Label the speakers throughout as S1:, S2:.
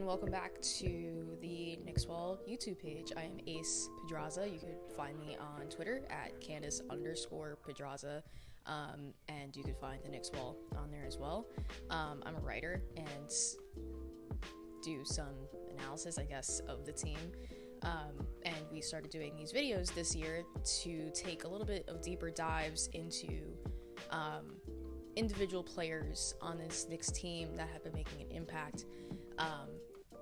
S1: welcome back to the Knicks YouTube page. I am Ace Pedraza. You could find me on Twitter at Candace_Pedraza, and you could find the Knicks on there as well. I'm a writer and do some analysis, I guess, of the team. And we started doing these videos this year to take a little bit of deeper dives into individual players on this Knicks team that have been making an impact.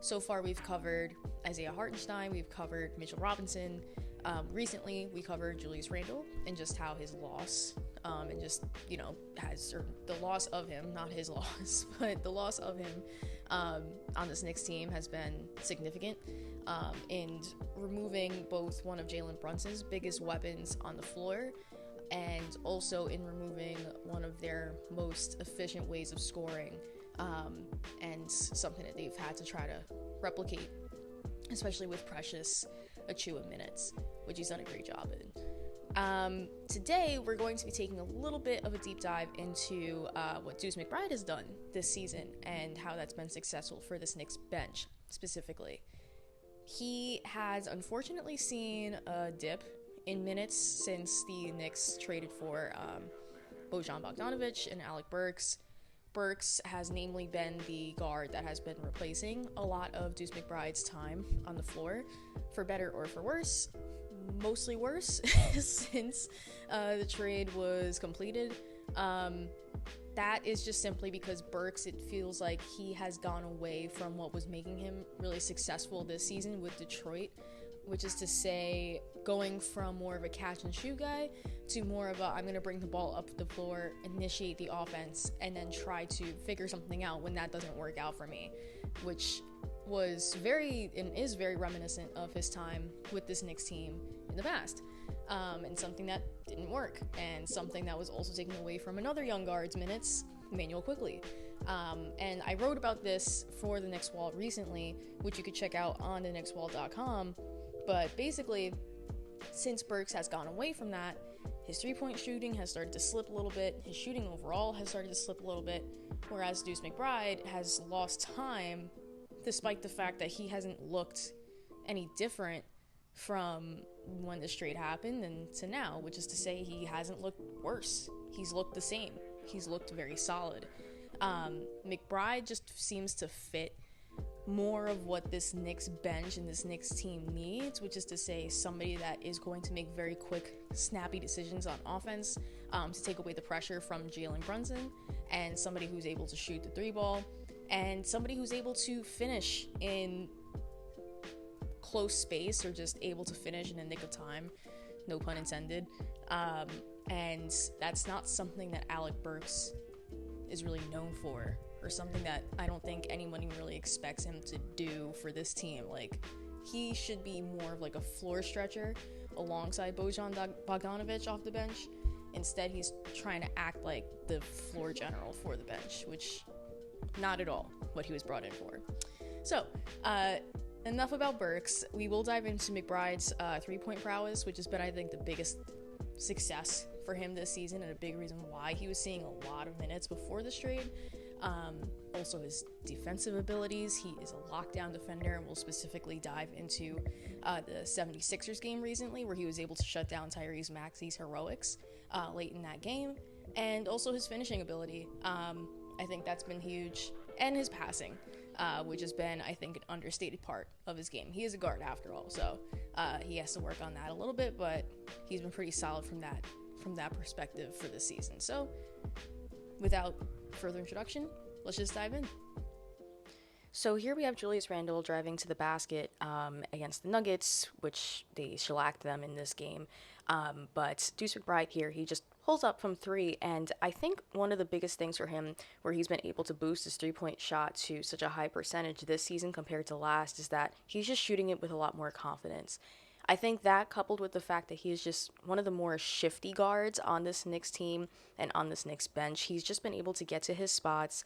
S1: So far we've covered Isaiah Hartenstein, we've covered Mitchell Robinson. Recently we covered Julius Randle and just how his loss and just, the loss of him, not his loss, but the loss of him on this Knicks team has been significant in removing both one of Jalen Brunson's biggest weapons on the floor and also in removing one of their most efficient ways of scoring, and something that they've had to try to replicate, especially with Precious Achiuwa minutes, which he's done a great job in. Today, we're going to be taking a little bit of a deep dive into what Deuce McBride has done this season and how that's been successful for this Knicks bench specifically. He has unfortunately seen a dip in minutes since the Knicks traded for Bojan Bogdanovic and Alec Burks. Burks has namely been the guard that has been replacing a lot of Deuce McBride's time on the floor, for better or for worse. Mostly worse since the trade was completed. That is just simply because Burks, it feels like he has gone away from what was making him really successful this season with Detroit, which is to say going from more of a catch and shoot guy to more of a I'm going to bring the ball up the floor, initiate the offense, and then try to figure something out when that doesn't work out for me, which was very and is very reminiscent of his time with this Knicks team in the past, and something that didn't work, and something that was also taken away from another young guard's minutes, Emmanuel Quickley. And I wrote about this for the Knicks Wall recently, which you could check out on theknickswall.com. But basically, since Burks has gone away from that, his three-point shooting has started to slip a little bit. His shooting overall has started to slip a little bit, whereas Deuce McBride has lost time, despite the fact that he hasn't looked any different from when this trade happened and to now, which is to say he hasn't looked worse. He's looked the same. He's looked very solid. McBride just seems to fit more of what this Knicks bench and this Knicks team needs, which is to say somebody that is going to make very quick, snappy decisions on offense, to take away the pressure from Jalen Brunson, and somebody who's able to shoot the three ball, and somebody who's able to finish in close space, or just able to finish in the nick of time, no pun intended. And that's not something that Alec Burks is really known for, or something that I don't think anyone even really expects him to do for this team. Like, he should be more of like a floor stretcher alongside Bojan Bogdanovic off the bench. Instead, he's trying to act like the floor general for the bench, which not at all what he was brought in for. So, enough about Burks. We will dive into McBride's three-point prowess, which has been, I think, the biggest success for him this season and a big reason why he was seeing a lot of minutes before this trade. Also his defensive abilities. He is a lockdown defender, and we'll specifically dive into the 76ers game recently, where he was able to shut down Tyrese Maxey's heroics late in that game, and also his finishing ability. I think that's been huge, and his passing, which has been, I think, an understated part of his game. He is a guard after all, so he has to work on that a little bit, but he's been pretty solid from that perspective for this season. So without further introduction, let's just dive in. So here we have Julius Randle driving to the basket against the Nuggets, which they shellacked them in this game. But Deuce McBride here, he just pulls up from three, and I think one of the biggest things for him where he's been able to boost his three-point shot to such a high percentage this season compared to last is that he's just shooting it with a lot more confidence. I think that, coupled with the fact that he is just one of the more shifty guards on this Knicks team and on this Knicks bench, he's just been able to get to his spots,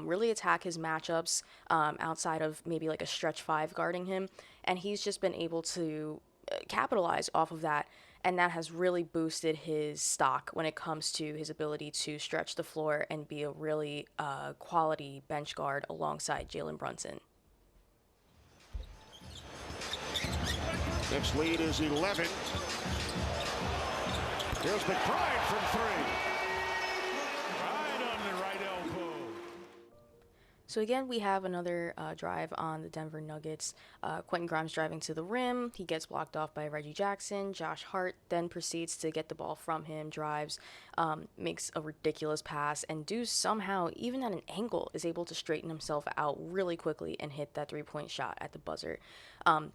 S1: really attack his matchups outside of maybe like a stretch five guarding him, and he's just been able to capitalize off of that, and that has really boosted his stock when it comes to his ability to stretch the floor and be a really quality bench guard alongside Jalen Brunson.
S2: Knicks lead is 11. Here's McBride from three. Right on the right elbow.
S1: So again, we have another drive on the Denver Nuggets. Quentin Grimes driving to the rim. He gets blocked off by Reggie Jackson. Josh Hart then proceeds to get the ball from him, drives, makes a ridiculous pass, and Deuce somehow, even at an angle, is able to straighten himself out really quickly and hit that three-point shot at the buzzer.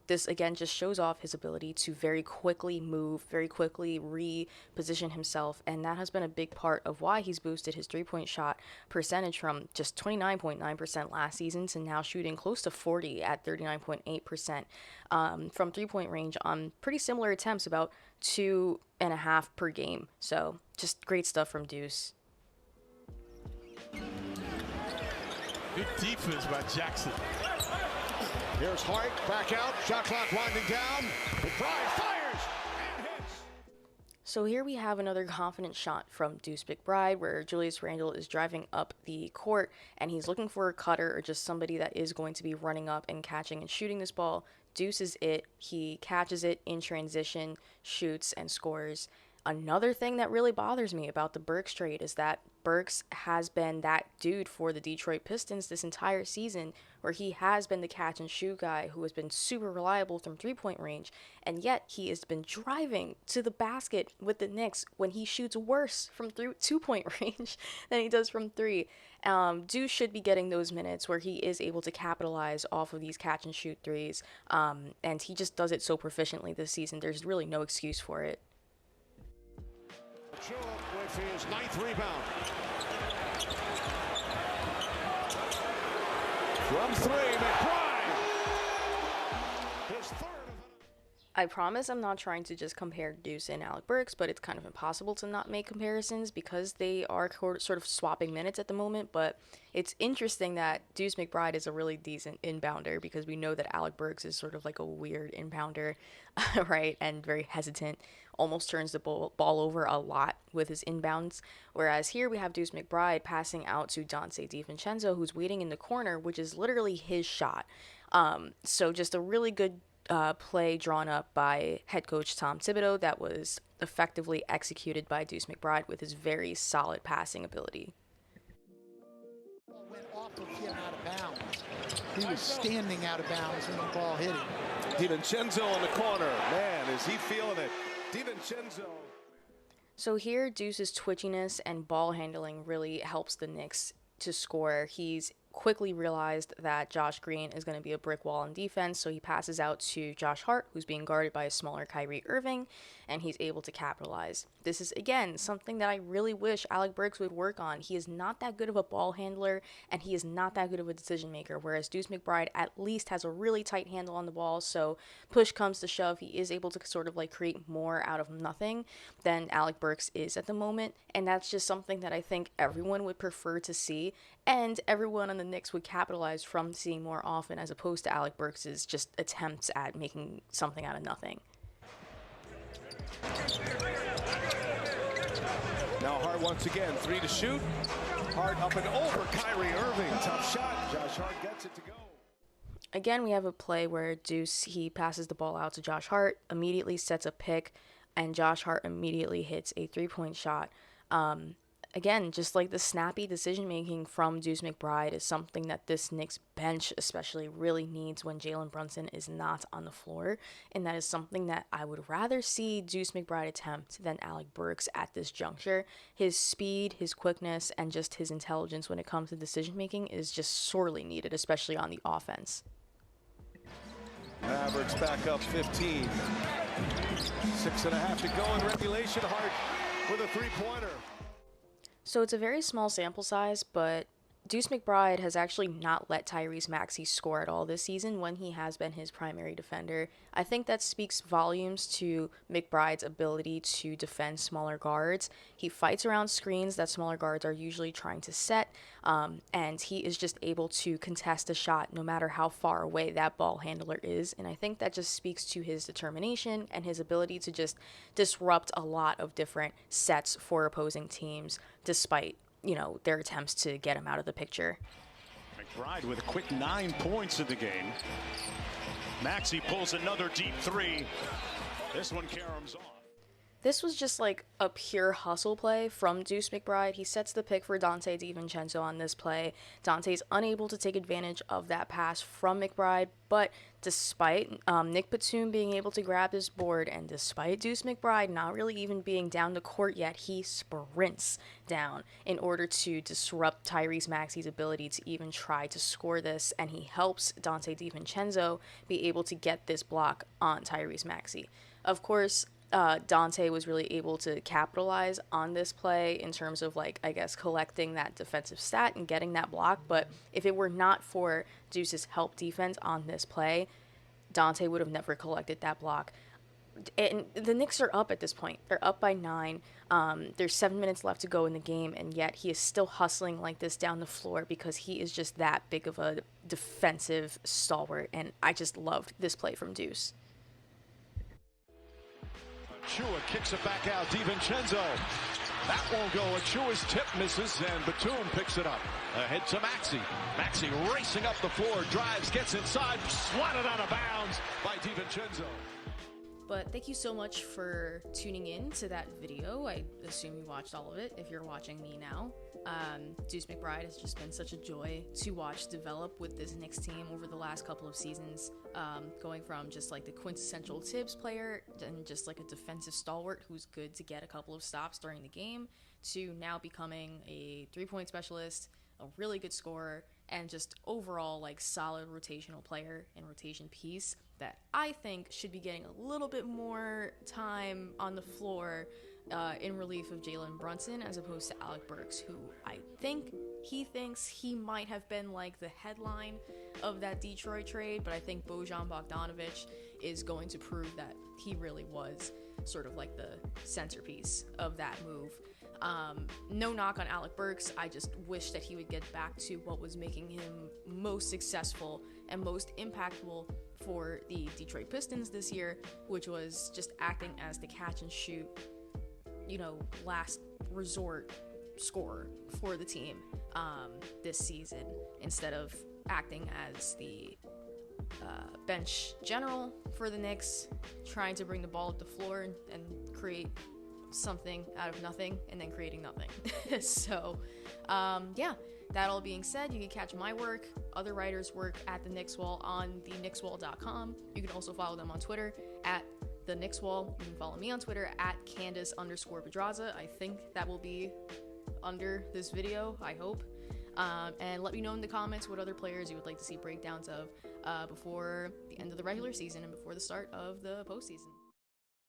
S1: This, again, just shows off his ability to very quickly move, very quickly reposition himself, and that has been a big part of why he's boosted his three-point shot percentage from just 29.9% last season to now shooting close to 40 at 39.8% from three-point range on pretty similar attempts, about 2.5 per game. So just great stuff from Deuce.
S3: Good defense by Jackson.
S2: Here's Hart, back out, shot clock winding down. McBride fires and hits.
S1: So here we have another confident shot from Deuce McBride, where Julius Randle is driving up the court and he's looking for a cutter or just somebody that is going to be running up and catching and shooting this ball. Deuce is it. He catches it in transition, shoots, and scores. Another thing that really bothers me about the Burks trade is that Burks has been that dude for the Detroit Pistons this entire season, where he has been the catch and shoot guy who has been super reliable from three-point range, and yet he has been driving to the basket with the Knicks when he shoots worse from two-point range than he does from three. Deuce should be getting those minutes where he is able to capitalize off of these catch and shoot threes, and he just does it so proficiently this season. There's really no excuse for it.
S2: With his 9th rebound. From three, McBride. His third.
S1: I promise I'm not trying to just compare Deuce and Alec Burks, but it's kind of impossible to not make comparisons because they are sort of swapping minutes at the moment. But it's interesting that Deuce McBride is a really decent inbounder because we know that Alec Burks is sort of like a weird inbounder, right? And very hesitant, almost turns the ball over a lot with his inbounds. Whereas here we have Deuce McBride passing out to Donte DiVincenzo, who's waiting in the corner, which is literally his shot. So just a really good play drawn up by head coach Tom Thibodeau that was effectively executed by Deuce McBride with his very solid passing ability.
S4: Went off of him out of bounds. He was standing out of bounds and the ball hit him.
S3: DiVincenzo in the corner. Man, is he feeling it. DiVincenzo.
S1: So here, Deuce's twitchiness and ball handling really helps the Knicks to score. He's quickly realized that Josh Green is going to be a brick wall in defense, so he passes out to Josh Hart, who's being guarded by a smaller Kyrie Irving, and he's able to capitalize. This is, again, something that I really wish Alec Burks would work on. He is not that good of a ball handler, and he is not that good of a decision maker, whereas Deuce McBride at least has a really tight handle on the ball, so push comes to shove, he is able to sort of like create more out of nothing than Alec Burks is at the moment, and that's just something that I think everyone would prefer to see, and everyone on the Knicks would capitalize from seeing more often, as opposed to Alec Burks' just attempts at making something out of nothing.
S3: Now Hart once again, 3 to shoot. Hart up and over Kyrie Irving. Tough shot. Josh Hart gets it to go.
S1: Again, we have a play where Deuce, he passes the ball out to Josh Hart, immediately sets a pick, and Josh Hart immediately hits a three-point shot. Again, just like the snappy decision-making from Deuce McBride is something that this Knicks bench especially really needs when Jalen Brunson is not on the floor. And that is something that I would rather see Deuce McBride attempt than Alec Burks at this juncture. His speed, his quickness, and just his intelligence when it comes to decision-making is just sorely needed, especially on the offense.
S3: Mavericks back up 15. 6.5 to go in regulation. Hart with a three-pointer.
S1: So it's a very small sample size, but Deuce McBride has actually not let Tyrese Maxey score at all this season when he has been his primary defender. I think that speaks volumes to McBride's ability to defend smaller guards. He fights around screens that smaller guards are usually trying to set, and he is just able to contest a shot no matter how far away that ball handler is. And I think that just speaks to his determination and his ability to just disrupt a lot of different sets for opposing teams, despite their attempts to get him out of the picture.
S2: McBride with a quick 9 points in the game. Maxey pulls another deep three. This one caroms off.
S1: This was just like a pure hustle play from Deuce McBride. He sets the pick for Donte DiVincenzo on this play. Donte's unable to take advantage of that pass from McBride, but despite Nick Batum being able to grab this board, and despite Deuce McBride not really even being down the court yet, he sprints down in order to disrupt Tyrese Maxey's ability to even try to score this, and he helps Donte DiVincenzo be able to get this block on Tyrese Maxey. Of course, Donte was really able to capitalize on this play in terms of, like, I guess, collecting that defensive stat and getting that block. But if it were not for Deuce's help defense on this play, Donte would have never collected that block. And the Knicks are up at this point. They're up by 9. There's 7 minutes left to go in the game, and yet he is still hustling like this down the floor because he is just that big of a defensive stalwart. And I just loved this play from Deuce.
S3: Achua kicks it back out. DiVincenzo. That won't go. Achua's tip misses, and Batum picks it up. Ahead to Maxey. Maxey racing up the floor, drives, gets inside, swatted out of bounds by DiVincenzo.
S1: But thank you so much for tuning in to that video. I assume you watched all of it if you're watching me now. Deuce McBride has just been such a joy to watch develop with this Knicks team over the last couple of seasons, going from just like the quintessential Tibbs player and just like a defensive stalwart who's good to get a couple of stops during the game to now becoming a three-point specialist, a really good scorer, and just overall like solid rotational player and rotation piece that I think should be getting a little bit more time on the floor in relief of Jalen Brunson as opposed to Alec Burks, who I think he thinks he might have been like the headline of that Detroit trade, but I think Bojan Bogdanovic is going to prove that he really was sort of like the centerpiece of that move. No knock on Alec Burks. I just wish that he would get back to what was making him most successful and most impactful for the Detroit Pistons this year, which was just acting as the catch and shoot, last resort scorer for the team this season, instead of acting as the bench general for the Knicks, trying to bring the ball up the floor and create something out of nothing and then creating nothing. So that all being said, you can catch my work, other writers' work at the Knicks Wall on theknickswall.com. You can also follow them on Twitter at the Knicks Wall. You can follow me on Twitter at Candace_Pedraza. I think that will be under this video, I hope. And let me know in the comments what other players you would like to see breakdowns of before the end of the regular season and before the start of the postseason.